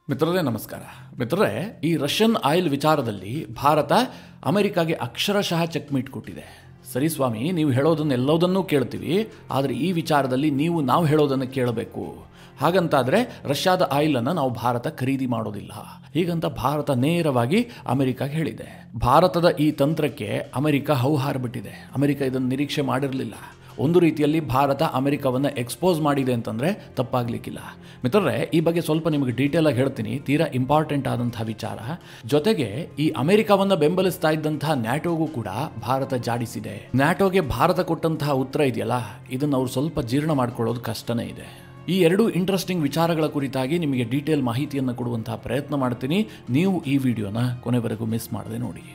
ಮಿತ್ರರೇ ನಮಸ್ಕಾರ. ಮಿತ್ರರೇ, ಈ ರಷ್ಯನ್ ಆಯಿಲ್ ವಿಚಾರದಲ್ಲಿ ಭಾರತ ಅಮೆರಿಕಾಗೆ ಅಕ್ಷರಶಃ ಚೆಕ್ಮೇಟ್ ಕೊಟ್ಟಿದೆ. ಸರಿ ಸ್ವಾಮಿ, ನೀವು ಹೇಳೋದನ್ನೆಲ್ಲದನ್ನೂ ಕೇಳ್ತೀವಿ, ಆದರೆ ಈ ವಿಚಾರದಲ್ಲಿ ನಾವು ಹೇಳೋದನ್ನು ಕೇಳಬೇಕು. ಹಾಗಂತಾದರೆ ರಷ್ಯಾದ ಆಯಿಲನ್ನು ನಾವು ಭಾರತ ಖರೀದಿ ಮಾಡೋದಿಲ್ಲ, ಹೀಗಂತ ಭಾರತ ನೇರವಾಗಿ ಅಮೆರಿಕಾಗೆ ಹೇಳಿದೆ. ಭಾರತದ ಈ ತಂತ್ರಕ್ಕೆ ಅಮೆರಿಕ ಹೌಹಾರ್ಬಿಟ್ಟಿದೆ. ಅಮೆರಿಕ ಇದನ್ನು ನಿರೀಕ್ಷೆ ಮಾಡಿರಲಿಲ್ಲ. ಒಂದು ರೀತಿಯಲ್ಲಿ ಭಾರತ ಅಮೆರಿಕವನ್ನು ಎಕ್ಸ್ಪೋಸ್ ಮಾಡಿದೆ ಅಂತಂದರೆ ತಪ್ಪಾಗಲಿಕ್ಕಿಲ್ಲ. ಮಿತ್ರರೇ, ಈ ಬಗ್ಗೆ ಸ್ವಲ್ಪ ನಿಮಗೆ ಡೀಟೇಲಾಗಿ ಹೇಳ್ತೀನಿ. ತೀರಾ ಇಂಪಾರ್ಟೆಂಟ್ ಆದಂತಹ ವಿಚಾರ. ಜೊತೆಗೆ ಈ ಅಮೆರಿಕವನ್ನು ಬೆಂಬಲಿಸ್ತಾ ಇದ್ದಂತಹ ನ್ಯಾಟೋಗೂ ಕೂಡ ಭಾರತ ಜಾಡಿಸಿದೆ. ನ್ಯಾಟೋಗೆ ಭಾರತ ಕೊಟ್ಟಂತಹ ಉತ್ತರ ಇದೆಯಲ್ಲ, ಇದನ್ನು ಅವರು ಸ್ವಲ್ಪ ಜೀರ್ಣ ಮಾಡ್ಕೊಳ್ಳೋದು ಕಷ್ಟನೇ ಇದೆ. ಈ ಎರಡು ಇಂಟ್ರೆಸ್ಟಿಂಗ್ ವಿಚಾರಗಳ ಕುರಿತಾಗಿ ನಿಮಗೆ ಡೀಟೇಲ್ ಮಾಹಿತಿಯನ್ನು ಕೊಡುವಂತಹ ಪ್ರಯತ್ನ ಮಾಡ್ತೀನಿ. ನೀವು ಈ ವಿಡಿಯೋನ ಕೊನೆವರೆಗೂ ಮಿಸ್ ಮಾಡದೆ ನೋಡಿ.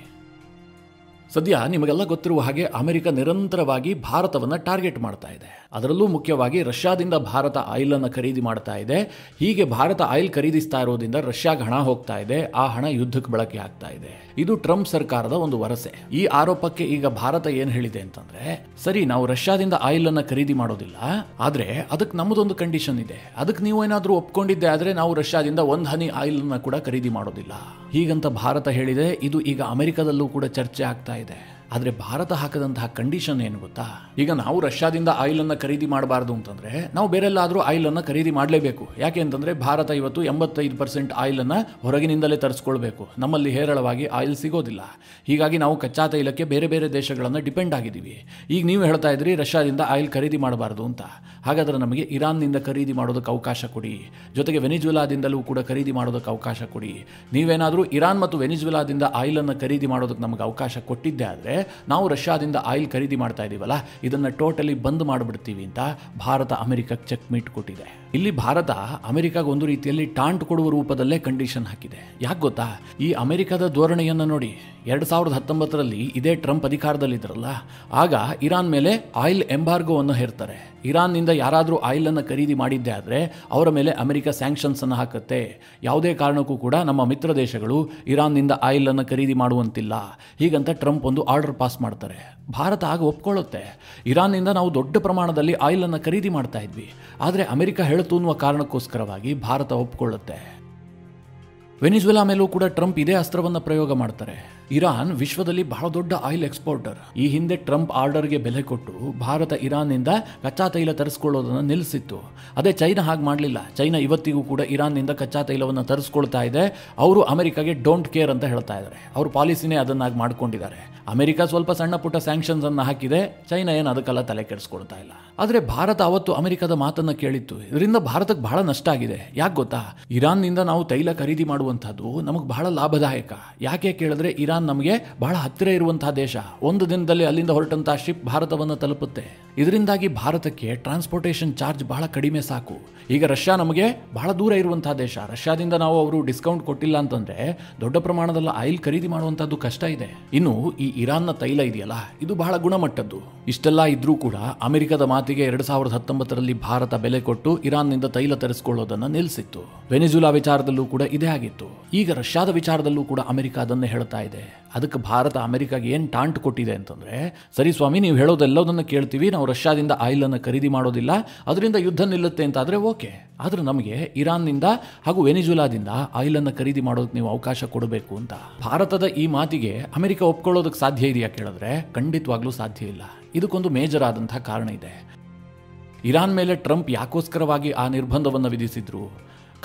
ಸದ್ಯ ನಿಮಗೆಲ್ಲ ಗೊತ್ತಿರುವ ಹಾಗೆ ಅಮೆರಿಕ ನಿರಂತರವಾಗಿ ಭಾರತವನ್ನು ಟಾರ್ಗೆಟ್ ಮಾಡ್ತಾ ಇದೆ. ಅದರಲ್ಲೂ ಮುಖ್ಯವಾಗಿ ರಷ್ಯಾದಿಂದ ಭಾರತ ಆಯಿಲನ್ನು ಖರೀದಿ ಮಾಡ್ತಾ ಇದೆ. ಹೀಗೆ ಭಾರತ ಆಯಿಲ್ ಖರೀದಿಸ್ತಾ ಇರೋದ್ರಿಂದ ರಷ್ಯಾಗೆ ಹಣ ಹೋಗ್ತಾ ಇದೆ. ಆ ಹಣ ಯುದ್ಧಕ್ಕೆ ಬಳಕೆ ಆಗ್ತಾ ಇದೆ. ಇದು ಟ್ರಂಪ್ ಸರ್ಕಾರದ ಒಂದು ವರಸೆ. ಈ ಆರೋಪಕ್ಕೆ ಈಗ ಭಾರತ ಏನು ಹೇಳಿದೆ ಅಂತಂದ್ರೆ, ಸರಿ, ನಾವು ರಷ್ಯಾದಿಂದ ಆಯಿಲ್ ಅನ್ನು ಖರೀದಿ ಮಾಡೋದಿಲ್ಲ, ಆದ್ರೆ ಅದಕ್ಕೆ ನಮ್ಮದೊಂದು ಕಂಡೀಷನ್ ಇದೆ. ಅದಕ್ಕೆ ನೀವು ಏನಾದರೂ ಒಪ್ಕೊಂಡಿದ್ದೆ ಆದ್ರೆ ನಾವು ರಷ್ಯಾದಿಂದ ಒಂದು ಹನಿ ಆಯಿಲ್ ಅನ್ನು ಕೂಡ ಖರೀದಿ ಮಾಡೋದಿಲ್ಲ, ಹೀಗಂತ ಭಾರತ ಹೇಳಿದೆ. ಇದು ಈಗ ಅಮೆರಿಕದಲ್ಲೂ ಕೂಡ ಚರ್ಚೆ ಆಗ್ತಾ ಇದೆ. ಆದರೆ ಭಾರತ ಹಾಕದಂತಹ ಕಂಡೀಷನ್ ಏನು ಗೊತ್ತಾ? ಈಗ ನಾವು ರಷ್ಯಾದಿಂದ ಆಯಿಲನ್ನು ಖರೀದಿ ಮಾಡಬಾರ್ದು ಅಂತಂದ್ರೆ ನಾವು ಬೇರೆಲ್ಲಾದರೂ ಆಯಿಲನ್ನು ಖರೀದಿ ಮಾಡಲೇಬೇಕು. ಯಾಕೆ ಅಂತಂದ್ರೆ ಭಾರತ ಇವತ್ತು 85% ಆಯಿಲನ್ನು ಹೊರಗಿನಿಂದಲೇ ತರಿಸ್ಕೊಳ್ಬೇಕು. ನಮ್ಮಲ್ಲಿ ಹೇರಳವಾಗಿ ಆಯಿಲ್ ಸಿಗೋದಿಲ್ಲ. ಹೀಗಾಗಿ ನಾವು ಕಚ್ಚಾ ತೈಲಕ್ಕೆ ಬೇರೆ ಬೇರೆ ದೇಶಗಳನ್ನು ಡಿಪೆಂಡ್ ಆಗಿದ್ದೀವಿ. ಈಗ ನೀವು ಹೇಳ್ತಾ ಇದ್ರಿ ರಷ್ಯಾದಿಂದ ಆಯಿಲ್ ಖರೀದಿ ಮಾಡಬಾರ್ದು ಅಂತ. ಹಾಗಾದರೆ ನಮಗೆ ಇರಾನ್ನಿಂದ ಖರೀದಿ ಮಾಡೋದಕ್ಕೆ ಅವಕಾಶ ಕೊಡಿ, ಜೊತೆಗೆ ವೆನಿಜುವೆಲಾದಿಂದಲೂ ಕೂಡ ಖರೀದಿ ಮಾಡೋದಕ್ಕೆ ಅವಕಾಶ ಕೊಡಿ. ನೀವೇನಾದರೂ ಇರಾನ್ ಮತ್ತು ವೆನಿಜುವೆಲಾದಿಂದ ಆಯಿಲನ್ನು ಖರೀದಿ ಮಾಡೋದಕ್ಕೆ ನಮಗೆ ಅವಕಾಶ ಕೊಟ್ಟಿದ್ದೆ ಆದರೆ ನಾವು ರಷ್ಯಾದಿಂದ ಆಯಿಲ್ ಖರೀದಿ ಮಾಡ್ತಾ ಇದೀವಲ್ಲ, ಇದನ್ನು ಟೋಟಲಿ ಬಂದ್ ಮಾಡಿಬಿಡ್ತೀವಿ ಅಂತ ಭಾರತ ಅಮೆರಿಕಕ್ಕೆ ಚೆಕ್ಮೇಟ್ ಕೊಟ್ಟಿದೆ. ಇಲ್ಲಿ ಭಾರತ ಅಮೆರಿಕಾಗ ಒಂದು ರೀತಿಯಲ್ಲಿ ಟಾಂಟ್ ಕೊಡುವ ರೂಪದಲ್ಲೇ ಕಂಡೀಷನ್ ಹಾಕಿದೆ. ಯಾಕೆ ಗೊತ್ತಾ? ಈ ಅಮೆರಿಕದ ಧೋರಣೆಯನ್ನು ನೋಡಿ. 2019ರಲ್ಲಿ ಇದೇ ಟ್ರಂಪ್ ಅಧಿಕಾರದಲ್ಲಿದ್ದರಲ್ಲ, ಆಗ ಇರಾನ್ ಮೇಲೆ ಆಯಿಲ್ ಎಂಬಾರ್ಗೋವನ್ನು ಹೇರ್ತಾರೆ. ಇರಾನ್ನಿಂದ ಯಾರಾದರೂ ಆಯಿಲನ್ನು ಖರೀದಿ ಮಾಡಿದ್ದೆ ಆದರೆ ಅವರ ಮೇಲೆ ಅಮೆರಿಕ ಸ್ಯಾಂಕ್ಷನ್ಸ್ ಅನ್ನು ಹಾಕುತ್ತೆ. ಯಾವುದೇ ಕಾರಣಕ್ಕೂ ಕೂಡ ನಮ್ಮ ಮಿತ್ರ ದೇಶಗಳು ಇರಾನ್ನಿಂದ ಆಯಿಲನ್ನು ಖರೀದಿ ಮಾಡುವಂತಿಲ್ಲ, ಹೀಗಂತ ಟ್ರಂಪ್ ಒಂದು ಆರ್ಡರ್ ಪಾಸ್ ಮಾಡ್ತಾರೆ. ಭಾರತ ಆಗ ಒಪ್ಕೊಳ್ಳುತ್ತೆ. ಇರಾನ್ನಿಂದ ನಾವು ದೊಡ್ಡ ಪ್ರಮಾಣದಲ್ಲಿ ಆಯಿಲನ್ನು ಖರೀದಿ ಮಾಡ್ತಾ ಇದ್ವಿ, ಆದರೆ ಅಮೆರಿಕ ಹೇಳ್ತು ಅನ್ನುವ ಕಾರಣಕ್ಕೋಸ್ಕರವಾಗಿ ಭಾರತ ಒಪ್ಕೊಳ್ಳುತ್ತೆ. ವೆನಿಜುವೆಲಾ ಮೇಲೂ ಕೂಡ ಟ್ರಂಪ್ ಇದೇ ಅಸ್ತ್ರವನ್ನು ಪ್ರಯೋಗ ಮಾಡ್ತಾರೆ. ಇರಾನ್ ವಿಶ್ವದಲ್ಲಿ ಬಹಳ ದೊಡ್ಡ ಆಯಿಲ್ ಎಕ್ಸ್ಪೋರ್ಟರ್. ಈ ಹಿಂದೆ ಟ್ರಂಪ್ ಆರ್ಡರ್ಗೆ ಬೆಲೆ ಕೊಟ್ಟು ಭಾರತ ಇರಾನ್ನಿಂದ ಕಚ್ಚಾ ತೈಲ ತರಿಸ್ಕೊಳ್ಳೋದನ್ನು ನಿಲ್ಲಿಸಿತ್ತು. ಅದೇ ಚೈನಾ ಹಾಗೆ ಮಾಡಲಿಲ್ಲ. ಚೈನಾ ಇವತ್ತಿಗೂ ಕೂಡ ಇರಾನ್ನಿಂದ ಕಚ್ಚಾ ತೈಲವನ್ನು ತರಿಸ್ಕೊಳ್ತಾ ಇದೆ. ಅವರು ಅಮೆರಿಕಾಗೆ ಡೋಂಟ್ ಕೇರ್ ಅಂತ ಹೇಳ್ತಾ ಇದ್ದಾರೆ. ಅವ್ರ ಪಾಲಿಸಿನೇ ಅದನ್ನಾಗಿ ಮಾಡ್ಕೊಂಡಿದ್ದಾರೆ. ಅಮೆರಿಕ ಸ್ವಲ್ಪ ಸಣ್ಣ ಪುಟ್ಟ ಸ್ಯಾಂಕ್ಷನ್ಸ್ ಅನ್ನು ಹಾಕಿದೆ, ಚೈನಾ ಏನು ಅದಕ್ಕೆಲ್ಲ ತಲೆ ಕೆಡಿಸ್ಕೊಳ್ತಾ ಇಲ್ಲ. ಆದರೆ ಭಾರತ ಅವತ್ತು ಅಮೆರಿಕದ ಮಾತನ್ನು ಕೇಳಿತ್ತು. ಇದರಿಂದ ಭಾರತಕ್ಕೆ ಬಹಳ ನಷ್ಟ ಆಗಿದೆ. ಯಾಕೆ ಗೊತ್ತಾ? ಇರಾನ್ನಿಂದ ನಾವು ತೈಲ ಖರೀದಿ ಮಾಡುವಂಥದ್ದು ನಮಗೆ ಬಹಳ ಲಾಭದಾಯಕ. ಯಾಕೆ ಕೇಳಿದ್ರೆ ಇರಾನ್ ನಮಗೆ ಬಹಳ ಹತ್ತಿರ ಇರುವಂತಹ ದೇಶ. ಒಂದು ದಿನದಲ್ಲಿ ಅಲ್ಲಿಂದ ಹೊರಟಂತಹ ಶಿಪ್ ಭಾರತವನ್ನು ತಲುಪುತ್ತೆ. ಇದರಿಂದಾಗಿ ಭಾರತಕ್ಕೆ ಟ್ರಾನ್ಸ್ಪೋರ್ಟೇಷನ್ ಚಾರ್ಜ್ ಬಹಳ ಕಡಿಮೆ ಸಾಕು. ಈಗ ರಷ್ಯಾ ನಮಗೆ ಬಹಳ ದೂರ ಇರುವಂತಹ ದೇಶ. ರಷ್ಯಾದಿಂದ ನಾವು ಅವರು ಡಿಸ್ಕೌಂಟ್ ಕೊಟ್ಟಿಲ್ಲ ಅಂತಂದ್ರೆ ದೊಡ್ಡ ಪ್ರಮಾಣದಲ್ಲಿ ಆಯಿಲ್ ಖರೀದಿ ಮಾಡುವಂತದ್ದು ಕಷ್ಟ ಇದೆ. ಇನ್ನು ಈ ಇರಾನ್ನ ತೈಲ ಇದೆಯಲ್ಲ, ಇದು ಬಹಳ ಗುಣಮಟ್ಟದ್ದು. ಇಷ್ಟೆಲ್ಲ ಇದ್ರೂ ಕೂಡ ಅಮೆರಿಕದ ಮಾತಿಗೆ 2019ರಲ್ಲಿ ಭಾರತ ಬೆಲೆ ಕೊಟ್ಟು ಇರಾನ್ನಿಂದ ತೈಲ ತರಿಸಿಕೊಳ್ಳೋದನ್ನು ನಿಲ್ಲಿಸಿತ್ತು. ವೆನಿಜುಲಾ ವಿಚಾರದಲ್ಲೂ ಕೂಡ ಇದೇ ಆಗಿತ್ತು. ಈಗ ರಷ್ಯಾದ ವಿಚಾರದಲ್ಲೂ ಕೂಡ ಅಮೆರಿಕ ಅದನ್ನೇ ಹೇಳ್ತಾ ಇದೆ. ಅದಕ್ಕೆ ಭಾರತ ಅಮೆರಿಕಾಗೆ ಏನು ಟಾಂಟ್ ಕೊಟ್ಟಿದೆ ಅಂತಂದ್ರೆ, ಸರಿ ಸ್ವಾಮಿ, ನೀವು ಹೇಳೋದೆಲ್ಲದನ್ನು ಕೇಳ್ತೀವಿ, ನಾವು ರಷ್ಯಾದಿಂದ ಆಯಿಲನ್ನು ಖರೀದಿ ಮಾಡೋದಿಲ್ಲ, ಅದರಿಂದ ಯುದ್ಧ ನಿಲ್ಲುತ್ತೆ ಅಂತ ಆದರೆ ಓಕೆ, ಆದರೆ ನಮಗೆ ಇರಾನ್ನಿಂದ ಹಾಗೂ ವೆನಿಜುಲಾದಿಂದ ಆಯಿಲನ್ನು ಖರೀದಿ ಮಾಡೋದಕ್ಕೆ ನೀವು ಅವಕಾಶ ಕೊಡಬೇಕು ಅಂತ. ಭಾರತದ ಈ ಮಾತಿಗೆ ಅಮೆರಿಕ ಒಪ್ಕೊಳ್ಳೋದಕ್ಕೆ ಸಾಧ್ಯ ಇದೆಯಾ ಕೇಳಿದ್ರೆ ಖಂಡಿತವಾಗ್ಲೂ ಸಾಧ್ಯ ಇಲ್ಲ. ಇದಕ್ಕೊಂದು ಮೇಜರ್ ಆದಂತಹ ಕಾರಣ ಇದೆ. ಇರಾನ್ ಮೇಲೆ ಟ್ರಂಪ್ ಯಾಕೋಸ್ಕರವಾಗಿ ಆ ನಿರ್ಬಂಧವನ್ನು ವಿಧಿಸಿದ್ರು?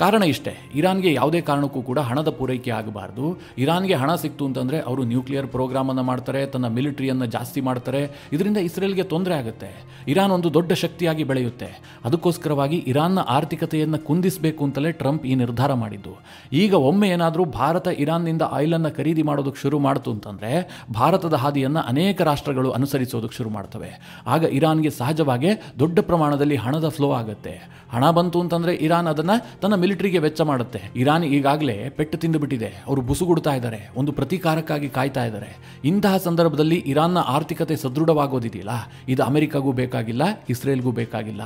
ಕಾರಣ ಇಷ್ಟೇ. ಇರಾನ್ಗೆ ಯಾವುದೇ ಕಾರಣಕ್ಕೂ ಕೂಡ ಹಣದ ಪೂರೈಕೆ ಆಗಬಾರ್ದು. ಇರಾನ್ಗೆ ಹಣ ಸಿಕ್ತು ಅಂತಂದರೆ ಅವರು ನ್ಯೂಕ್ಲಿಯರ್ ಪ್ರೋಗ್ರಾಮನ್ನು ಮಾಡ್ತಾರೆ, ತನ್ನ ಮಿಲಿಟರಿಯನ್ನು ಜಾಸ್ತಿ ಮಾಡ್ತಾರೆ. ಇದರಿಂದ ಇಸ್ರೇಲ್ಗೆ ತೊಂದರೆ ಆಗುತ್ತೆ. ಇರಾನ್ ಒಂದು ದೊಡ್ಡ ಶಕ್ತಿಯಾಗಿ ಬೆಳೆಯುತ್ತೆ. ಅದಕ್ಕೋಸ್ಕರವಾಗಿ ಇರಾನ್ನ ಆರ್ಥಿಕತೆಯನ್ನು ಕುಂದಿಸಬೇಕು ಅಂತಲೇ ಟ್ರಂಪ್ ಈ ನಿರ್ಧಾರ ಮಾಡಿದ್ದು. ಈಗ ಒಮ್ಮೆ ಏನಾದರೂ ಭಾರತ ಇರಾನ್ನಿಂದ ಆಯಿಲನ್ನು ಖರೀದಿ ಮಾಡೋದಕ್ಕೆ ಶುರು ಮಾಡ್ತು ಅಂತಂದರೆ ಭಾರತದ ಹಾದಿಯನ್ನು ಅನೇಕ ರಾಷ್ಟ್ರಗಳು ಅನುಸರಿಸೋದಕ್ಕೆ ಶುರು ಮಾಡ್ತವೆ. ಆಗ ಇರಾನ್ಗೆ ಸಹಜವಾಗಿ ದೊಡ್ಡ ಪ್ರಮಾಣದಲ್ಲಿ ಹಣದ ಫ್ಲೋ ಆಗುತ್ತೆ. ಹಣ ಬಂತು ಅಂತಂದರೆ ಇರಾನ್ ಅದನ್ನು ತನ್ನ ಮಿಲಿಟರಿಗೆ ವೆಚ್ಚ ಮಾಡುತ್ತೆ. ಇರಾನ್ ಈಗಾಗಲೇ ಪೆಟ್ಟು ತಿಂದುಬಿಟ್ಟಿದೆ. ಅವರು ಬುಸುಗುಡ್ತಾ ಇದ್ದಾರೆ, ಒಂದು ಪ್ರತೀಕಾರಕ್ಕಾಗಿ ಕಾಯ್ತಾ ಇದ್ದಾರೆ. ಇಂತಹ ಸಂದರ್ಭದಲ್ಲಿ ಇರಾನ್ನ ಆರ್ಥಿಕತೆ ಸದೃಢವಾಗೋದಿದೆಯಲ್ಲ, ಇದು ಅಮೆರಿಕಗೂ ಬೇಕಾಗಿಲ್ಲ, ಇಸ್ರೇಲ್ಗೂ ಬೇಕಾಗಿಲ್ಲ.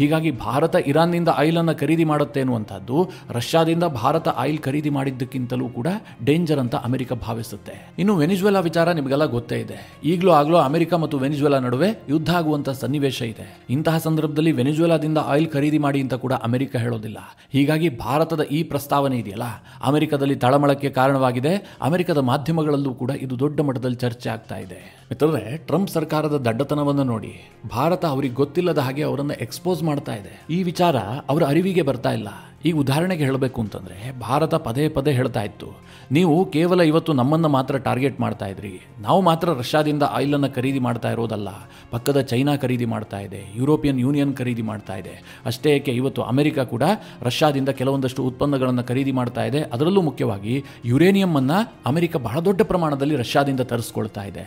ಹೀಗಾಗಿ ಭಾರತ ಇರಾನ್ನಿಂದ ಆಯಿಲನ್ನು ಖರೀದಿ ಮಾಡುತ್ತೆ ಅನ್ನುವಂಥದ್ದು ರಷ್ಯಾದಿಂದ ಭಾರತ ಆಯಿಲ್ ಖರೀದಿ ಮಾಡಿದ್ದಕ್ಕಿಂತಲೂ ಕೂಡ ಡೇಂಜರ್ ಅಂತ ಅಮೆರಿಕ ಭಾವಿಸುತ್ತೆ. ಇನ್ನು ವೆನಿಜುವೆಲಾ ವಿಚಾರ ನಿಮಗೆಲ್ಲ ಗೊತ್ತೇ ಇದೆ. ಈಗಲೂ ಆಗಲೂ ಅಮೆರಿಕ ಮತ್ತು ವೆನಿಜುವೆಲಾ ನಡುವೆ ಯುದ್ಧ ಆಗುವಂಥ ಸನ್ನಿವೇಶ ಇದೆ. ಇಂತಹ ಸಂದರ್ಭದಲ್ಲಿ ವೆನಿಜುವೆಲಾದಿಂದ ಆಯಿಲ್ ಖರೀದಿ ಮಾಡಿ ಅಂತ ಕೂಡ ಅಮೆರಿಕ ಹೇಳೋದಿಲ್ಲ. ಹೀಗಾಗಿ ಹೀಗಾಗಿ ಭಾರತದ ಈ ಪ್ರಸ್ತಾವನೆ ಇದೆಯಲ್ಲ ಅಮೆರಿಕದಲ್ಲಿ ತಳಮಳಕ್ಕೆ ಕಾರಣವಾಗಿದೆ. ಅಮೆರಿಕದ ಮಾಧ್ಯಮಗಳಲ್ಲೂ ಕೂಡ ಇದು ದೊಡ್ಡ ಮಟ್ಟದಲ್ಲಿ ಚರ್ಚೆ ಆಗ್ತಾ ಇದೆ. ಮಿತ್ರರೇ, ಟ್ರಂಪ್ ಸರ್ಕಾರದ ದಡ್ಡತನವನ್ನು ನೋಡಿ ಭಾರತ ಅವರಿಗೆ ಗೊತ್ತಿಲ್ಲದ ಹಾಗೆ ಅವರನ್ನು ಎಕ್ಸ್ಪೋಸ್ ಮಾಡ್ತಾ ಇದೆ. ಈ ವಿಚಾರ ಅವರ ಅರಿವಿಗೆ ಬರ್ತಾ ಇಲ್ಲ. ಈ ಉದಾಹರಣೆಗೆ ಹೇಳಬೇಕು ಅಂತಂದ್ರೆ ಭಾರತ ಪದೇ ಪದೇ ಹೇಳ್ತಾ ಇತ್ತು, ನೀವು ಕೇವಲ ಇವತ್ತು ನಮ್ಮನ್ನು ಮಾತ್ರ ಟಾರ್ಗೆಟ್ ಮಾಡ್ತಾ ಇದ್ರಿ, ನಾವು ಮಾತ್ರ ರಷ್ಯಾದಿಂದ ಆಯಿಲನ್ನು ಖರೀದಿ ಮಾಡ್ತಾ ಇರೋದಲ್ಲ, ಪಕ್ಕದ ಚೈನಾ ಖರೀದಿ ಮಾಡ್ತಾ ಇದೆ, ಯುರೋಪಿಯನ್ ಯೂನಿಯನ್ ಖರೀದಿ ಮಾಡ್ತಾ ಇದೆ. ಅಷ್ಟೇ ಏಕೆ ಇವತ್ತು ಅಮೆರಿಕ ಕೂಡ ರಷ್ಯಾದಿಂದ ಕೆಲವೊಂದಷ್ಟು ಉತ್ಪನ್ನಗಳನ್ನು ಖರೀದಿ ಮಾಡ್ತಾ ಇದೆ. ಅದರಲ್ಲೂ ಮುಖ್ಯವಾಗಿ ಯುರೇನಿಯಂ ಅನ್ನು ಅಮೆರಿಕ ಬಹಳ ದೊಡ್ಡ ಪ್ರಮಾಣದಲ್ಲಿ ರಷ್ಯಾದಿಂದ ತರಿಸ್ಕೊಳ್ತಾ ಇದೆ.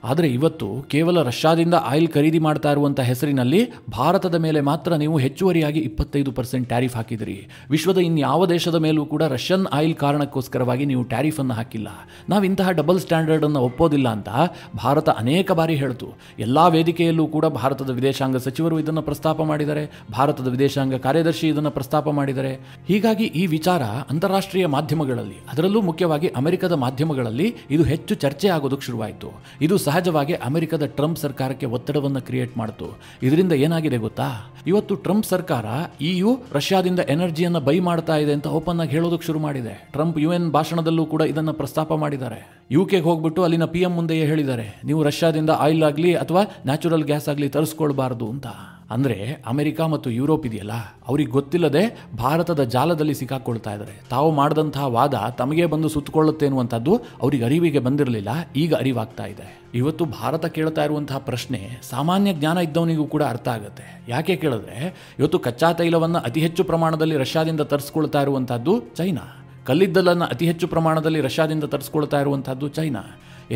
ಆದರೆ ಇವತ್ತು ಕೇವಲ ರಷ್ಯಾದಿಂದ ಆಯಿಲ್ ಖರೀದಿ ಮಾಡ್ತಾ ಇರುವಂಥ ಹೆಸರಿನಲ್ಲಿ ಭಾರತದ ಮೇಲೆ ಮಾತ್ರ ನೀವು ಹೆಚ್ಚುವರಿಯಾಗಿ 25% ಟ್ಯಾರಿಫ್ ಹಾಕಿದಿರಿ. ವಿಶ್ವದ ಇನ್ಯಾವ ದೇಶದ ಮೇಲೂ ಕೂಡ ರಷ್ಯನ್ ಆಯಿಲ್ ಕಾರಣಕ್ಕೋಸ್ಕರವಾಗಿ ನೀವು ಟ್ಯಾರಿಫನ್ನು ಹಾಕಿಲ್ಲ. ನಾವು ಇಂತಹ ಡಬಲ್ ಸ್ಟ್ಯಾಂಡರ್ಡನ್ನು ಒಪ್ಪೋದಿಲ್ಲ ಅಂತ ಭಾರತ ಅನೇಕ ಬಾರಿ ಹೇಳ್ತು. ಎಲ್ಲ ವೇದಿಕೆಯಲ್ಲೂ ಕೂಡ ಭಾರತದ ವಿದೇಶಾಂಗ ಸಚಿವರು ಇದನ್ನು ಪ್ರಸ್ತಾಪ ಮಾಡಿದ್ದಾರೆ, ಭಾರತದ ವಿದೇಶಾಂಗ ಕಾರ್ಯದರ್ಶಿ ಇದನ್ನು ಪ್ರಸ್ತಾಪ ಮಾಡಿದ್ದಾರೆ. ಹೀಗಾಗಿ ಈ ವಿಚಾರ ಅಂತಾರಾಷ್ಟ್ರೀಯ ಮಾಧ್ಯಮಗಳಲ್ಲಿ, ಅದರಲ್ಲೂ ಮುಖ್ಯವಾಗಿ ಅಮೆರಿಕದ ಮಾಧ್ಯಮಗಳಲ್ಲಿ ಇದು ಹೆಚ್ಚು ಚರ್ಚೆ ಆಗೋದಕ್ಕೆ ಶುರುವಾಯಿತು. ಇದು ಸಹಜವಾಗಿ ಅಮೆರಿಕದ ಟ್ರಂಪ್ ಸರ್ಕಾರಕ್ಕೆ ಒತ್ತಡವನ್ನು ಕ್ರಿಯೇಟ್ ಮಾಡಿತು. ಇದರಿಂದ ಏನಾಗಿದೆ ಗೊತ್ತಾ, ಇವತ್ತು ಟ್ರಂಪ್ ಸರ್ಕಾರ EU ರಷ್ಯಾದಿಂದ ಎನರ್ಜಿಯನ್ನು ಬೈ ಮಾಡ್ತಾ ಇದೆ ಅಂತ ಓಪನ್ ಆಗಿ ಹೇಳೋದಕ್ಕೆ ಶುರು ಮಾಡಿದೆ. ಟ್ರಂಪ್ UN ಭಾಷಣದಲ್ಲೂ ಕೂಡ ಇದನ್ನು ಪ್ರಸ್ತಾಪ ಮಾಡಿದ್ದಾರೆ. UK ಹೋಗ್ಬಿಟ್ಟು ಅಲ್ಲಿನ PM ಮುಂದೆಯೇ ಹೇಳಿದ್ದಾರೆ, ನೀವು ರಷ್ಯಾದಿಂದ ಆಯಿಲ್ ಆಗಲಿ ಅಥವಾ ನ್ಯಾಚುರಲ್ ಗ್ಯಾಸ್ ಆಗಲಿ ತರಿಸ್ಕೊಳ್ಬಾರ್ದು ಅಂತ. ಅಂದರೆ ಅಮೆರಿಕ ಮತ್ತು ಯುರೋಪ್ ಇದೆಯಲ್ಲ, ಅವ್ರಿಗೆ ಗೊತ್ತಿಲ್ಲದೆ ಭಾರತದ ಜಾಲದಲ್ಲಿ ಸಿಕ್ಕಾಕೊಳ್ತಾ ಇದ್ದಾರೆ. ತಾವು ಮಾಡಿದಂತಹ ವಾದ ತಮಗೆ ಬಂದು ಸುತ್ತಕೊಳ್ಳುತ್ತೆ ಅನ್ನುವಂಥದ್ದು ಅವ್ರಿಗೆ ಅರಿವಿಗೆ ಬಂದಿರಲಿಲ್ಲ, ಈಗ ಅರಿವಾಗ್ತಾ ಇದೆ. ಇವತ್ತು ಭಾರತ ಕೇಳ್ತಾ ಇರುವಂತಹ ಪ್ರಶ್ನೆ ಸಾಮಾನ್ಯ ಜ್ಞಾನ ಇದ್ದವನಿಗೂ ಕೂಡ ಅರ್ಥ ಆಗುತ್ತೆ. ಯಾಕೆ ಕೇಳಿದ್ರೆ ಇವತ್ತು ಕಚ್ಚಾ ತೈಲವನ್ನು ಅತಿ ಹೆಚ್ಚು ಪ್ರಮಾಣದಲ್ಲಿ ರಷ್ಯಾದಿಂದ ತರಿಸ್ಕೊಳ್ತಾ ಇರುವಂಥದ್ದು ಚೈನಾ, ಕಲ್ಲಿದ್ದಲನ್ನು ಅತಿ ಹೆಚ್ಚು ಪ್ರಮಾಣದಲ್ಲಿ ರಷ್ಯಾದಿಂದ ತರಿಸ್ಕೊಳ್ತಾ ಇರುವಂಥದ್ದು ಚೈನಾ.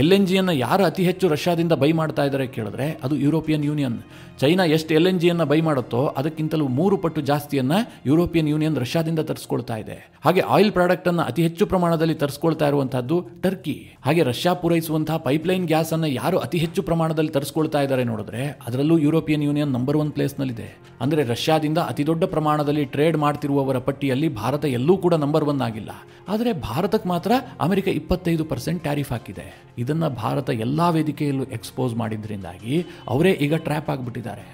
LNGಯನ್ನು ಯಾರು ಅತಿ ಹೆಚ್ಚು ರಷ್ಯಾದಿಂದ ಬೈ ಮಾಡ್ತಾ ಇದ್ದಾರೆ ಕೇಳಿದ್ರೆ ಅದು ಯುರೋಪಿಯನ್ ಯೂನಿಯನ್. ಚೈನಾ ಎಷ್ಟು LNGಯನ್ನು ಬೈ ಮಾಡುತ್ತೋ ಅದಕ್ಕಿಂತಲೂ 3 ಪಟ್ಟು ಜಾಸ್ತಿಯನ್ನು ಯುರೋಪಿಯನ್ ಯೂನಿಯನ್ ರಷ್ಯಾದಿಂದ ತರಿಸ್ಕೊಳ್ತಾ ಇದೆ. ಹಾಗೆ ಆಯಿಲ್ ಪ್ರಾಡಕ್ಟನ್ನು ಅತಿ ಹೆಚ್ಚು ಪ್ರಮಾಣದಲ್ಲಿ ತರಿಸ್ಕೊಳ್ತಾ ಇರುವಂತಹದ್ದು ಟರ್ಕಿ. ಹಾಗೆ ರಷ್ಯಾ ಪೂರೈಸುವಂತಹ ಪೈಪ್ಲೈನ್ ಗ್ಯಾಸ್ ಅನ್ನು ಯಾರು ಅತಿ ಹೆಚ್ಚು ಪ್ರಮಾಣದಲ್ಲಿ ತರಿಸ್ಕೊಳ್ತಾ ಇದ್ದಾರೆ ನೋಡಿದ್ರೆ ಅದರಲ್ಲೂ ಯುರೋಪಿಯನ್ ಯೂನಿಯನ್ ನಂಬರ್ 1 ಪ್ಲೇಸ್ನಲ್ಲಿದೆ. ಅಂದರೆ ರಷ್ಯಾದಿಂದ ಅತಿ ದೊಡ್ಡ ಪ್ರಮಾಣದಲ್ಲಿ ಟ್ರೇಡ್ ಮಾಡ್ತಿರುವವರ ಪಟ್ಟಿಯಲ್ಲಿ ಭಾರತ ಎಲ್ಲೂ ಕೂಡ ನಂಬರ್ 1 ಆಗಿಲ್ಲ. ಆದರೆ ಭಾರತಕ್ಕೆ ಮಾತ್ರ ಅಮೆರಿಕ 25% ಟ್ಯಾರಿಫ್ ಹಾಕಿದೆ. ಇದನ್ನು ಭಾರತ ಎಲ್ಲ ವೇದಿಕೆಯಲ್ಲೂ ಎಕ್ಸ್ಪೋಸ್ ಮಾಡಿದ್ರಿಂದಾಗಿ ಅವರೇ ಈಗ ಟ್ರ್ಯಾಪ್ ಆಗಿಬಿಟ್ಟಿದ್ದಾರೆ.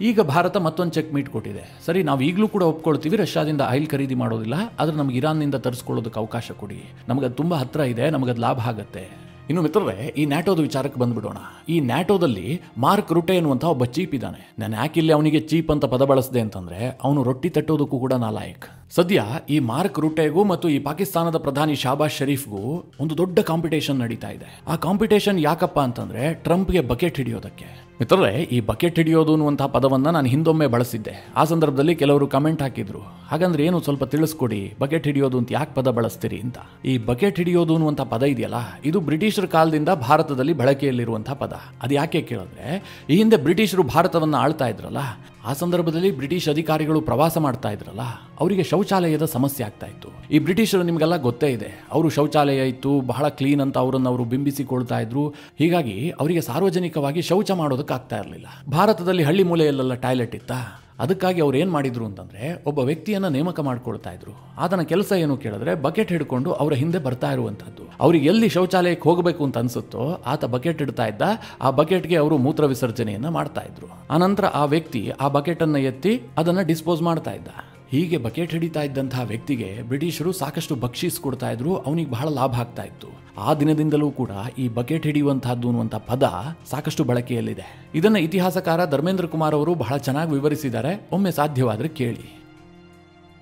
ಈಗ ಭಾರತ ಮತ್ತೊಂದು ಚೆಕ್ ಮೀಟ್ ಕೊಟ್ಟಿದೆ. ಸರಿ, ನಾವು ಈಗಲೂ ಕೂಡ ಒಪ್ಕೊಳ್ತೀವಿ ರಷ್ಯಾದಿಂದ ಆಯಿಲ್ ಖರೀದಿ ಮಾಡೋದಿಲ್ಲ, ಆದರೆ ನಮ್ಗೆ ಇರಾನ್ನಿಂದ ತರಿಸ್ಕೊಳ್ಳೋದಕ್ಕೆ ಅವಕಾಶ ಕೊಡಿ, ನಮಗದು ತುಂಬ ಹತ್ತಿರ ಇದೆ, ನಮಗದು ಲಾಭ ಆಗುತ್ತೆ. ಇನ್ನು ಮಿತ್ರರೇ, ಈ ನ್ಯಾಟೋದ ವಿಚಾರಕ್ಕೆ ಬಂದ್ಬಿಡೋಣ. ಈ ನ್ಯಾಟೋದಲ್ಲಿ ಮಾರ್ಕ್ ರುಟೆ ಅನ್ನುವಂಥ ಒಬ್ಬ ಚೀಪ್ ಇದ್ದಾನೆ. ನಾನು ಯಾಕೆ ಇಲ್ಲಿ ಅವನಿಗೆ ಚೀಪ್ ಅಂತ ಪದ ಬಳಸಿದೆ ಅಂತಂದ್ರೆ ಅವನು ರೊಟ್ಟಿ ತಟ್ಟೋದಕ್ಕೂ ಕೂಡ ನಾಲಾಯಕ್. ಸದ್ಯ ಈ ಮಾರ್ಕ್ ರುಟೆಗೂ ಮತ್ತು ಈ ಪಾಕಿಸ್ತಾನದ ಪ್ರಧಾನಿ ಶಾಬಾಜ್ ಶರೀಫ್ಗೂ ಒಂದು ದೊಡ್ಡ ಕಾಂಪಿಟೇಷನ್ ನಡೀತಾ ಇದೆ. ಆ ಕಾಂಪಿಟೇಷನ್ ಯಾಕಪ್ಪ ಅಂತಂದ್ರೆ ಟ್ರಂಪ್ಗೆ ಬಕೆಟ್ ಹಿಡಿಯೋದಕ್ಕೆ. ಮಿತ್ರರೇ, ಈ ಬಕೆಟ್ ಹಿಡಿಯೋದು ಅನ್ನುವಂತಹ ಪದವನ್ನು ನಾನು ಹಿಂದೊಮ್ಮೆ ಬಳಸಿದ್ದೆ. ಆ ಸಂದರ್ಭದಲ್ಲಿ ಕೆಲವರು ಕಮೆಂಟ್ ಹಾಕಿದ್ರು, ಹಾಗಂದ್ರೆ ಏನು ಸ್ವಲ್ಪ ತಿಳಿಸ್ಕೊಡಿ, ಬಕೆಟ್ ಹಿಡಿಯೋದು ಅಂತ ಯಾಕೆ ಪದ ಬಳಸ್ತೀರಿ ಅಂತ. ಈ ಬಕೆಟ್ ಹಿಡಿಯೋದು ಅನ್ನುವಂಥ ಪದ ಇದೆಯಲ್ಲ, ಇದು ಬ್ರಿಟಿಷರ ಕಾಲದಿಂದ ಭಾರತದಲ್ಲಿ ಬಳಕೆಯಲ್ಲಿರುವಂತಹ ಪದ. ಅದು ಯಾಕೆ ಕೇಳಿದ್ರೆ, ಈ ಹಿಂದೆ ಬ್ರಿಟಿಷರು ಭಾರತವನ್ನು ಆಳ್ತಾ ಇದ್ರಲ್ಲ, ಆ ಸಂದರ್ಭದಲ್ಲಿ ಬ್ರಿಟಿಷ್ ಅಧಿಕಾರಿಗಳು ಪ್ರವಾಸ ಮಾಡ್ತಾ ಇದ್ರಲ್ಲ, ಅವರಿಗೆ ಶೌಚಾಲಯದ ಸಮಸ್ಯೆ ಆಗ್ತಾ ಇತ್ತು. ಈ ಬ್ರಿಟಿಷರು ನಿಮಗೆಲ್ಲ ಗೊತ್ತೇ ಇದೆ, ಅವರು ಶೌಚಾಲಯ ಇತ್ತು ಬಹಳ ಕ್ಲೀನ್ ಅಂತ ಅವರನ್ನು ಅವರು ಬಿಂಬಿಸಿಕೊಳ್ತಾ ಇದ್ರು. ಹೀಗಾಗಿ ಅವರಿಗೆ ಸಾರ್ವಜನಿಕವಾಗಿ ಶೌಚ ಮಾಡೋದಕ್ಕಾಗ್ತಾ ಇರಲಿಲ್ಲ. ಭಾರತದಲ್ಲಿ ಹಳ್ಳಿ ಮೂಲೆಯಲ್ಲೆಲ್ಲ ಟಾಯ್ಲೆಟ್ ಇತ್ತಾ, ಅದಕ್ಕಾಗಿ ಅವ್ರು ಏನು ಮಾಡಿದ್ರು ಅಂತಂದ್ರೆ ಒಬ್ಬ ವ್ಯಕ್ತಿಯನ್ನು ನೇಮಕ ಮಾಡ್ಕೊಳ್ತಾ ಇದ್ರು. ಆತನ ಕೆಲಸ ಏನು ಕೇಳಿದ್ರೆ ಬಕೆಟ್ ಹಿಡ್ಕೊಂಡು ಅವರ ಹಿಂದೆ ಬರ್ತಾ ಇರುವಂತದ್ದು. ಅವ್ರಿಗೆ ಎಲ್ಲಿ ಶೌಚಾಲಯಕ್ಕೆ ಹೋಗಬೇಕು ಅಂತ ಅನ್ಸುತ್ತೋ ಆತ ಬಕೆಟ್ ಇಡ್ತಾ ಇದ್ದ, ಆ ಬಕೆಟ್ಗೆ ಅವರು ಮೂತ್ರ ವಿಸರ್ಜನೆಯನ್ನ ಮಾಡ್ತಾ ಇದ್ರು. ಆನಂತರ ಆ ವ್ಯಕ್ತಿ ಆ ಬಕೆಟ್ ಅನ್ನ ಎತ್ತಿ ಅದನ್ನ ಡಿಸ್ಪೋಸ್ ಮಾಡ್ತಾ ಇದ್ದ. ಹೀಗೆ ಬಕೆಟ್ ಹಿಡಿತಾ ಇದ್ದಂತಹ ವ್ಯಕ್ತಿಗೆ ಬ್ರಿಟಿಷರು ಸಾಕಷ್ಟು ಬಕ್ಷೀಸ್ ಕೊಡ್ತಾ ಇದ್ರು, ಅವನಿಗೆ ಬಹಳ ಲಾಭ ಆಗ್ತಾ ಇತ್ತು. ಆ ದಿನದಿಂದಲೂ ಕೂಡ ಈ ಬಕೆಟ್ ಹಿಡಿಯುವಂತಹದ್ದು ಅನ್ನುವಂಥ ಪದ ಸಾಕಷ್ಟು ಬಳಕೆಯಲ್ಲಿದೆ. ಇದನ್ನು ಇತಿಹಾಸಕಾರ ಧರ್ಮೇಂದ್ರ ಕುಮಾರ್ ಅವರು ಬಹಳ ಚೆನ್ನಾಗಿ ವಿವರಿಸಿದ್ದಾರೆ. ಒಮ್ಮೆ ಸಾಧ್ಯವಾದರೆ ಕೇಳಿ.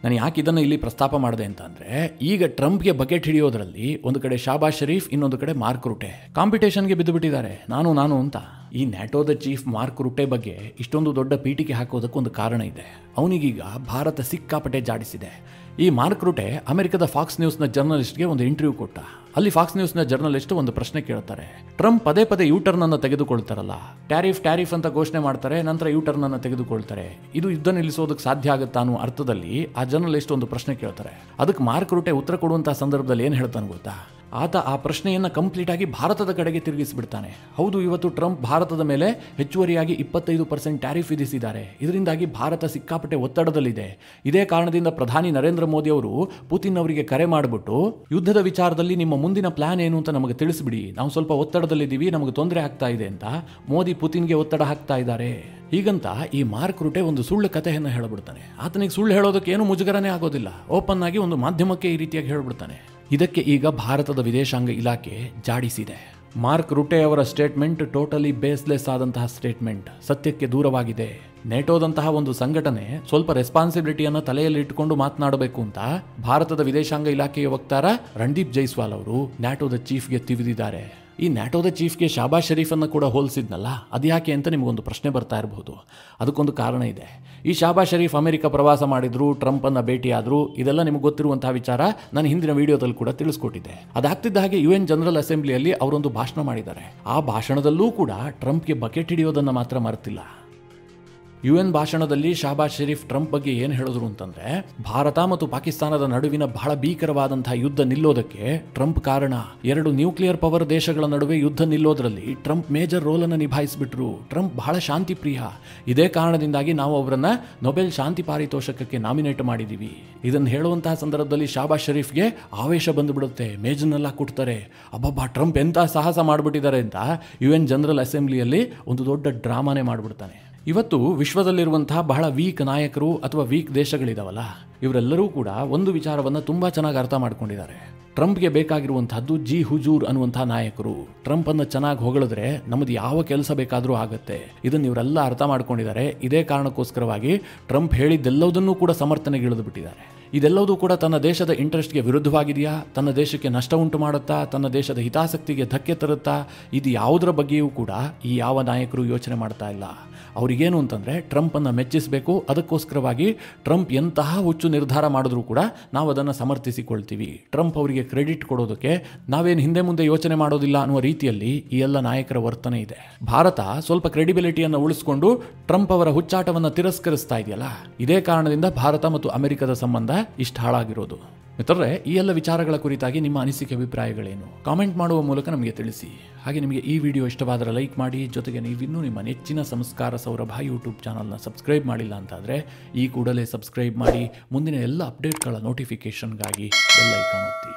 ನಾನು ಯಾಕೆ ಇದನ್ನು ಇಲ್ಲಿ ಪ್ರಸ್ತಾಪ ಮಾಡಿದೆ ಅಂತಂದ್ರೆ, ಈಗ ಟ್ರಂಪ್ಗೆ ಬಕೆಟ್ ಹಿಡಿಯೋದ್ರಲ್ಲಿ ಒಂದು ಕಡೆ ಶಾಬಾಜ್ ಶರೀಫ್, ಇನ್ನೊಂದು ಕಡೆ ಮಾರ್ಕ್ ರುಟೆ ಕಾಂಪಿಟೇಷನ್ಗೆ ಬಿದ್ದು ಬಿಟ್ಟಿದ್ದಾರೆ, ನಾನು ಅಂತ. ಈ ನ್ಯಾಟೋದ ಚೀಫ್ ಮಾರ್ಕ್ ರುಟೆ ಬಗ್ಗೆ ಇಷ್ಟೊಂದು ದೊಡ್ಡ ಪೀಠಿಕೆ ಹಾಕೋದಕ್ಕೊಂದು ಕಾರಣ ಇದೆ. ಅವನಿಗೀಗ ಭಾರತ ಸಿಕ್ಕಾಪಟ್ಟೆ ಜಾಡಿಸಿದೆ. ಈ ಮಾರ್ಕ್ ರುಟೆ ಅಮೆರಿಕದ ಫಾಕ್ಸ್ ನ್ಯೂಸ್ನ ಜರ್ನಲಿಸ್ಟ್ಗೆ ಒಂದು ಇಂಟರ್ವ್ಯೂ ಕೊಟ್ಟ. ಅಲ್ಲಿ ಫಾಕ್ಸ್ ನ್ಯೂಸ್ನ ಜರ್ನಲಿಸ್ಟ್ ಒಂದು ಪ್ರಶ್ನೆ ಕೇಳ್ತಾರೆ, ಟ್ರಂಪ್ ಪದೇ ಪದೇ ಯೂಟರ್ನ್ ಅನ್ನು ತೆಗೆದುಕೊಳ್ತಾರಲ್ಲ, ಟ್ಯಾರಿಫ್ ಅಂತ ಘೋಷಣೆ ಮಾಡ್ತಾರೆ, ನಂತರ ಯೂಟರ್ನ್ ಅನ್ನು ತೆಗೆದುಕೊಳ್ತಾರೆ, ಇದು ಯುದ್ಧ ನಿಲ್ಲಿಸೋದಕ್ಕೆ ಸಾಧ್ಯ ಆಗುತ್ತಾ ಅನ್ನೋ ಅರ್ಥದಲ್ಲಿ ಆ ಜರ್ನಲಿಸ್ಟ್ ಒಂದು ಪ್ರಶ್ನೆ ಕೇಳ್ತಾರೆ. ಅದಕ್ಕೆ ಮಾರ್ಕ್ ರುಟೆ ಉತ್ತರ ಕೊಡುವಂತಹ ಸಂದರ್ಭದಲ್ಲಿ ಏನು ಹೇಳ್ತಾನೆ ಗೊತ್ತಾ, ಆತ ಆ ಪ್ರಶ್ನೆಯನ್ನು ಕಂಪ್ಲೀಟ್ ಆಗಿ ಭಾರತದ ಕಡೆಗೆ ತಿರುಗಿಸಿಬಿಡ್ತಾನೆ. ಹೌದು, ಇವತ್ತು ಟ್ರಂಪ್ ಭಾರತದ ಮೇಲೆ ಹೆಚ್ಚುವರಿಯಾಗಿ 25% ಟ್ಯಾರಿಫ್ ವಿಧಿಸಿದ್ದಾರೆ. ಇದರಿಂದಾಗಿ ಭಾರತ ಸಿಕ್ಕಾಪಟ್ಟೆ ಒತ್ತಡದಲ್ಲಿದೆ. ಇದೇ ಕಾರಣದಿಂದ ಪ್ರಧಾನಿ ನರೇಂದ್ರ ಮೋದಿ ಅವರು ಪುತಿನ್ ಅವರಿಗೆ ಕರೆ ಮಾಡಿಬಿಟ್ಟು ಯುದ್ಧದ ವಿಚಾರದಲ್ಲಿ ನಿಮ್ಮ ಮುಂದಿನ ಪ್ಲಾನ್ ಏನು ಅಂತ ನಮಗೆ ತಿಳಿಸ್ಬಿಡಿ, ನಾವು ಸ್ವಲ್ಪ ಒತ್ತಡದಲ್ಲಿದ್ದೀವಿ, ನಮಗೆ ತೊಂದರೆ ಆಗ್ತಾ ಇದೆ ಅಂತ ಮೋದಿ ಪುತಿನ್ಗೆ ಒತ್ತಡ ಹಾಕ್ತಾ ಇದ್ದಾರೆ. ಹೀಗಂತ ಈ ಮಾರ್ಕ್ ರುಟೆ ಒಂದು ಸುಳ್ಳು ಕಥೆಯನ್ನು ಹೇಳ್ಬಿಡ್ತಾನೆ. ಆತನಿಗೆ ಸುಳ್ಳು ಹೇಳೋದಕ್ಕೆ ಏನು ಮುಜುಗರನೇ ಆಗೋದಿಲ್ಲ. ಓಪನ್ ಆಗಿ ಒಂದು ಮಾಧ್ಯಮಕ್ಕೆ ಈ ರೀತಿಯಾಗಿ ಹೇಳ್ಬಿಡ್ತಾನೆ. ಇದಕ್ಕೆ ಈಗ ಭಾರತದ ವಿದೇಶಾಂಗ ಇಲಾಖೆ ಜಾಡಿಸಿದೆ. ಮಾರ್ಕ್ ರುಟೆ ಅವರ ಸ್ಟೇಟ್ಮೆಂಟ್ ಟೋಟಲಿ ಬೇಸ್ಲೆಸ್ ಆದಂತಹ ಸ್ಟೇಟ್ಮೆಂಟ್, ಸತ್ಯಕ್ಕೆ ದೂರವಾಗಿದೆ. ನೇಟೋದಂತಹ ಒಂದು ಸಂಘಟನೆ ಸ್ವಲ್ಪ ರೆಸ್ಪಾನ್ಸಿಬಿಲಿಟಿಯನ್ನು ತಲೆಯಲ್ಲಿ ಇಟ್ಟುಕೊಂಡು ಮಾತನಾಡಬೇಕು ಅಂತ ಭಾರತದ ವಿದೇಶಾಂಗ ಇಲಾಖೆಯ ವಕ್ತಾರ ರಣದೀಪ್ ಜೈಸ್ವಾಲ್ ಅವರು ನ್ಯಾಟೋದ ಚೀಫ್ಗೆ ತಿವಿದಿದ್ದಾರೆ. ಈ ನ್ಯಾಟೋದ ಚೀಫ್ಗೆ ಶಾಬಾಜ್ ಶರೀಫನ್ನು ಕೂಡ ಹೋಲಿಸಿದ್ನಲ್ಲ, ಅದ್ಯಾಕೆ ಅಂತ ನಿಮಗೊಂದು ಪ್ರಶ್ನೆ ಬರ್ತಾ ಇರಬಹುದು. ಅದಕ್ಕೊಂದು ಕಾರಣ ಇದೆ. ಈ ಶಾಬಾಜ್ ಶರೀಫ್ ಅಮೆರಿಕ ಪ್ರವಾಸ ಮಾಡಿದ್ರು, ಟ್ರಂಪನ್ನು ಭೇಟಿಯಾದರು, ಇದೆಲ್ಲ ನಿಮಗೆ ಗೊತ್ತಿರುವಂತಹ ವಿಚಾರ. ನಾನು ಹಿಂದಿನ ವಿಡಿಯೋದಲ್ಲಿ ಕೂಡ ತಿಳಿಸ್ಕೊಟ್ಟಿದ್ದೆ. ಅದಾಗ್ತಿದ್ದ ಹಾಗೆ UN ಜನರಲ್ ಅಸೆಂಬ್ಲಿಯಲ್ಲಿ ಅವರೊಂದು ಭಾಷಣ ಮಾಡಿದ್ದಾರೆ. ಆ ಭಾಷಣದಲ್ಲೂ ಕೂಡ ಟ್ರಂಪ್ಗೆ ಬಕೆಟ್ ಹಿಡಿಯೋದನ್ನು ಮಾತ್ರ ಮರೆತಿಲ್ಲ. UN ಭಾಷಣದಲ್ಲಿ ಶಾಬಾಜ್ ಶರೀಫ್ ಟ್ರಂಪ್ ಬಗ್ಗೆ ಏನು ಹೇಳಿದ್ರು ಅಂತಂದ್ರೆ, ಭಾರತ ಮತ್ತು ಪಾಕಿಸ್ತಾನದ ನಡುವಿನ ಬಹಳ ಭೀಕರವಾದಂತಹ ಯುದ್ಧ ನಿಲ್ಲೋದಕ್ಕೆ ಟ್ರಂಪ್ ಕಾರಣ. 2 ನ್ಯೂಕ್ಲಿಯರ್ ಪವರ್ ದೇಶಗಳ ನಡುವೆ ಯುದ್ಧ ನಿಲ್ಲೋದ್ರಲ್ಲಿ ಟ್ರಂಪ್ ಮೇಜರ್ ರೋಲ್ ಅನ್ನು ನಿಭಾಯಿಸಿಬಿಟ್ರು. ಟ್ರಂಪ್ ಬಹಳ ಶಾಂತಿ ಪ್ರಿಯ. ಇದೇ ಕಾರಣದಿಂದಾಗಿ ನಾವು ಅವರನ್ನ ನೊಬೆಲ್ ಶಾಂತಿ ಪಾರಿತೋಷಕಕ್ಕೆ ನಾಮಿನೇಟ್ ಮಾಡಿದೀವಿ. ಇದನ್ನು ಹೇಳುವಂತಹ ಸಂದರ್ಭದಲ್ಲಿ ಶಾಬಾಜ್ ಶರೀಫ್ಗೆ ಆವೇಶ ಬಂದುಬಿಡುತ್ತೆ. ಮೇಜನ್ನೆಲ್ಲ ಕುಟ್ತಾರೆ. ಅಬ್ಬಬ್ಬಾ, ಟ್ರಂಪ್ ಎಂತ ಸಾಹಸ ಮಾಡಿಬಿಟ್ಟಿದ್ದಾರೆ ಅಂತ UN ಜನರಲ್ ಅಸೆಂಬ್ಲಿಯಲ್ಲಿ ಒಂದು ದೊಡ್ಡ ಡ್ರಾಮಾನೇ ಮಾಡಿಬಿಡ್ತಾನೆ. ಇವತ್ತು ವಿಶ್ವದಲ್ಲಿರುವಂತಹ ಬಹಳ ವೀಕ್ ನಾಯಕರು ಅಥವಾ ವೀಕ್ ದೇಶಗಳಿದಾವಲ್ಲ, ಇವರೆಲ್ಲರೂ ಕೂಡ ಒಂದು ವಿಚಾರವನ್ನು ತುಂಬ ಚೆನ್ನಾಗಿ ಅರ್ಥ ಮಾಡ್ಕೊಂಡಿದ್ದಾರೆ. ಟ್ರಂಪ್ಗೆ ಬೇಕಾಗಿರುವಂತಹದ್ದು ಜಿ ಹುಜೂರ್ ಅನ್ನುವಂತಹ ನಾಯಕರು. ಟ್ರಂಪ್ ಅನ್ನು ಚೆನ್ನಾಗಿ ಹೊಗಳಿದ್ರೆ ನಮ್ಮದು ಯಾವ ಕೆಲಸ ಬೇಕಾದರೂ ಆಗುತ್ತೆ. ಇದನ್ನು ಇವರೆಲ್ಲ ಅರ್ಥ ಮಾಡ್ಕೊಂಡಿದ್ದಾರೆ. ಇದೇ ಕಾರಣಕ್ಕೋಸ್ಕರವಾಗಿ ಟ್ರಂಪ್ ಹೇಳಿದ್ದೆಲ್ಲದನ್ನೂ ಕೂಡ ಸಮರ್ಥನೆಗಿಳಿದು ಬಿಟ್ಟಿದ್ದಾರೆ. ಇದೆಲ್ಲವೂ ಕೂಡ ತನ್ನ ದೇಶದ ಇಂಟ್ರೆಸ್ಟ್ಗೆ ವಿರುದ್ಧವಾಗಿದೆಯಾ, ತನ್ನ ದೇಶಕ್ಕೆ ನಷ್ಟ ಉಂಟು ಮಾಡುತ್ತಾ, ತನ್ನ ದೇಶದ ಹಿತಾಸಕ್ತಿಗೆ ಧಕ್ಕೆ ತರುತ್ತಾ, ಇದು ಯಾವುದರ ಬಗ್ಗೆಯೂ ಕೂಡ ಈ ಯಾವ ನಾಯಕರು ಯೋಚನೆ ಮಾಡ್ತಾ ಇಲ್ಲ. ಅವರಿಗೇನು ಅಂತಂದರೆ ಟ್ರಂಪನ್ನು ಮೆಚ್ಚಿಸಬೇಕು. ಅದಕ್ಕೋಸ್ಕರವಾಗಿ ಟ್ರಂಪ್ ಎಂತಹ ಹುಚ್ಚು ನಿರ್ಧಾರ ಮಾಡಿದ್ರೂ ಕೂಡ ನಾವು ಅದನ್ನು ಸಮರ್ಥಿಸಿಕೊಳ್ತೀವಿ. ಟ್ರಂಪ್ ಅವರಿಗೆ ಕ್ರೆಡಿಟ್ ಕೊಡೋದಕ್ಕೆ ನಾವೇನು ಹಿಂದೆ ಮುಂದೆ ಯೋಚನೆ ಮಾಡೋದಿಲ್ಲ ಅನ್ನುವ ರೀತಿಯಲ್ಲಿ ಈ ಎಲ್ಲ ನಾಯಕರ ವರ್ತನೆ ಇದೆ. ಭಾರತ ಸ್ವಲ್ಪ ಕ್ರೆಡಿಬಿಲಿಟಿಯನ್ನು ಉಳಿಸಿಕೊಂಡು ಟ್ರಂಪ್ ಅವರ ಹುಚ್ಚಾಟವನ್ನು ತಿರಸ್ಕರಿಸ್ತಾ ಇದೆಯಲ್ಲ, ಇದೇ ಕಾರಣದಿಂದ ಭಾರತ ಮತ್ತು ಅಮೆರಿಕದ ಸಂಬಂಧ ಇಷ್ಟು ಹಾಳಾಗಿರೋದು. ಮಿತ್ರರೇ, ಈ ಎಲ್ಲ ವಿಚಾರಗಳ ಕುರಿತಾಗಿ ನಿಮ್ಮ ಅನಿಸಿಕೆ ಅಭಿಪ್ರಾಯಗಳೇನು ಕಾಮೆಂಟ್ ಮಾಡುವ ಮೂಲಕ ನಮಗೆ ತಿಳಿಸಿ. ಹಾಗೆ ನಿಮಗೆ ಈ ವಿಡಿಯೋ ಇಷ್ಟವಾದರೆ ಲೈಕ್ ಮಾಡಿ. ಜೊತೆಗೆ ನೀವಿನ್ನೂ ನಿಮ್ಮ ನೆಚ್ಚಿನ ಸಂಸ್ಕಾರ ಸೌರಭ ಯೂಟ್ಯೂಬ್ ಚಾನಲ್ನ ಸಬ್ಸ್ಕ್ರೈಬ್ ಮಾಡಿಲ್ಲ ಅಂತಾದರೆ ಈ ಕೂಡಲೇ ಸಬ್ಸ್ಕ್ರೈಬ್ ಮಾಡಿ. ಮುಂದಿನ ಎಲ್ಲ ಅಪ್ಡೇಟ್ಗಳ ನೋಟಿಫಿಕೇಷನ್ಗಾಗಿ ಬೆಲ್ ಐಕಾನ್ ಒತ್ತಿ.